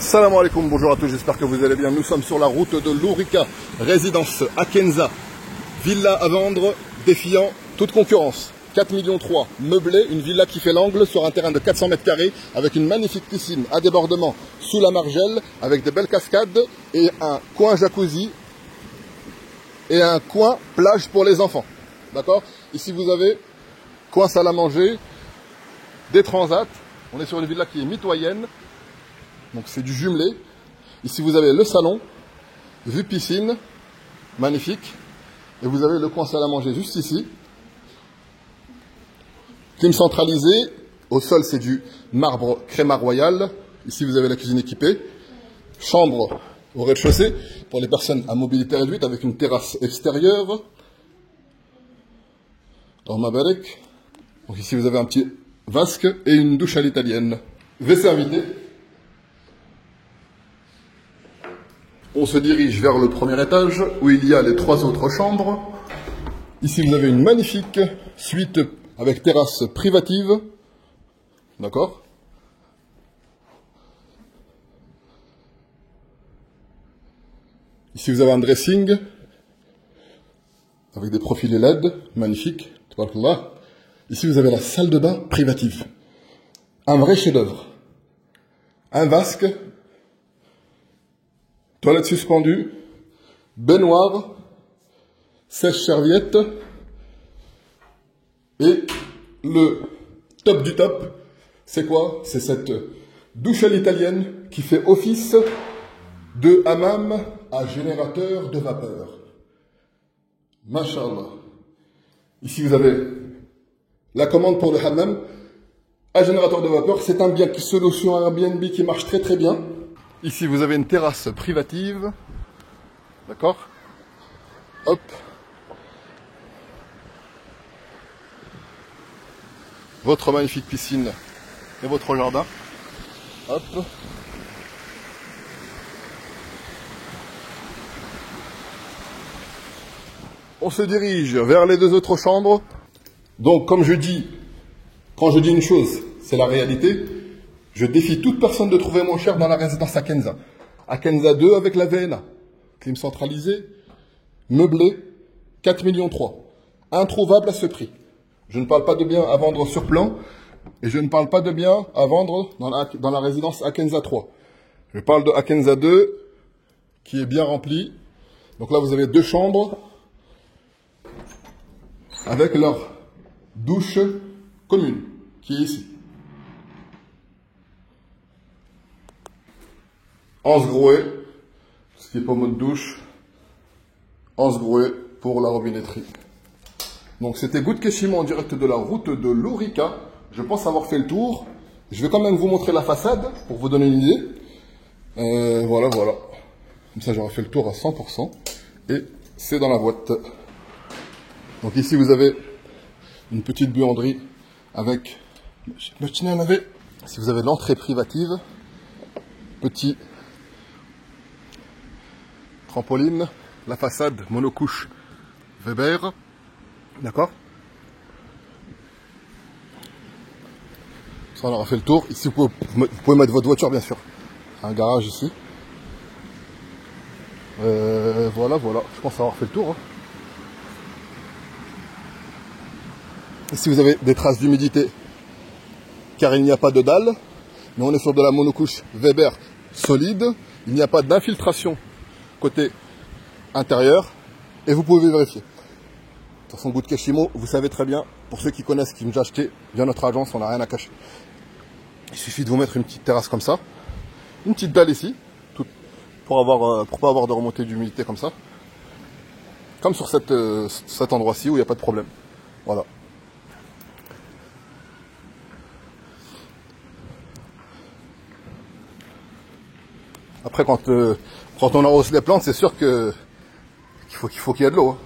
Salam alaikum, bonjour à tous, j'espère que vous allez bien. Nous sommes sur la route de l'Ourika, résidence Akenza, villa à vendre, défiant toute concurrence. 4,3 millions, meublé, une villa qui fait l'angle sur un terrain de 400 mètres carrés, avec une magnifique piscine à débordement sous la margelle, avec de belles cascades et un coin jacuzzi et un coin plage pour les enfants. D'accord? Ici vous avez coin salle à manger, des transats. On est sur une villa qui est mitoyenne. Donc c'est du jumelé. Ici vous avez le salon, vue piscine, magnifique. Et vous avez le coin salle à manger juste ici. Clim centralisé. Au sol c'est du marbre créma royal. Ici vous avez la cuisine équipée. Chambre au rez-de-chaussée pour les personnes à mobilité réduite avec une terrasse extérieure. Dans ma barek. Donc ici vous avez un petit vasque et une douche à l'italienne. WC invité. On se dirige vers le premier étage où il y a les 3 autres chambres. Ici, vous avez une magnifique suite avec terrasse privative. D'accord? Ici, vous avez un dressing avec des profils LED. Magnifique. Ici, vous avez la salle de bain privative. Un vrai chef-d'œuvre. Un vasque. Toilette suspendue, baignoire, sèche-serviette et le top du top, c'est quoi? C'est cette douche à l'italienne qui fait office de hammam à générateur de vapeur. Masha'Allah. Ici vous avez la commande pour le hammam à générateur de vapeur. C'est un bien qui se loue sur un Airbnb qui marche très très bien. Ici, vous avez une terrasse privative. D'accord? Hop. Votre magnifique piscine et votre jardin. Hop. On se dirige vers les 2 autres chambres. Donc, comme je dis, quand je dis une chose, c'est la réalité. Je défie toute personne de trouver moins cher dans la résidence Akenza. Akenza 2 avec la VNA. Clim centralisé, meublé, 4,3 millions. Introuvable à ce prix. Je ne parle pas de biens à vendre sur plan et je ne parle pas de biens à vendre dans la résidence Akenza 3. Je parle de Akenza 2 qui est bien rempli. Donc là, vous avez 2 chambres avec leur douche commune qui est ici. 11 grouets, ce qui est pas mode douche. 11 grouets pour la robinetterie. Donc c'était Good Keshimo en direct de la route de l'Ourika. Je pense avoir fait le tour. Je vais quand même vous montrer la façade pour vous donner une idée. Voilà. Comme ça j'aurai fait le tour à 100%. Et c'est dans la boîte. Donc ici vous avez une petite buanderie avec... Ici vous avez l'entrée privative. Petit... trampoline, la façade monocouche Weber, d'accord? Ça on aura fait le tour. Ici vous pouvez mettre votre voiture bien sûr. Un garage ici. Voilà, je pense avoir fait le tour. Ici vous avez des traces d'humidité car il n'y a pas de dalle, mais on est sur de la monocouche Weber solide. Il n'y a pas d'infiltration côté intérieur et vous pouvez vérifier. De toute façon, Good Keshimo, vous savez très bien, pour ceux qui connaissent, qui nous ont acheté via notre agence, on n'a rien à cacher. Il suffit de vous mettre une petite terrasse comme ça, une petite dalle ici, pour pas avoir de remontée d'humidité comme ça, comme sur cet endroit-ci où il n'y a pas de problème. Voilà. Après, quand on arrose les plantes, c'est sûr qu'il faut qu'il y ait de l'eau.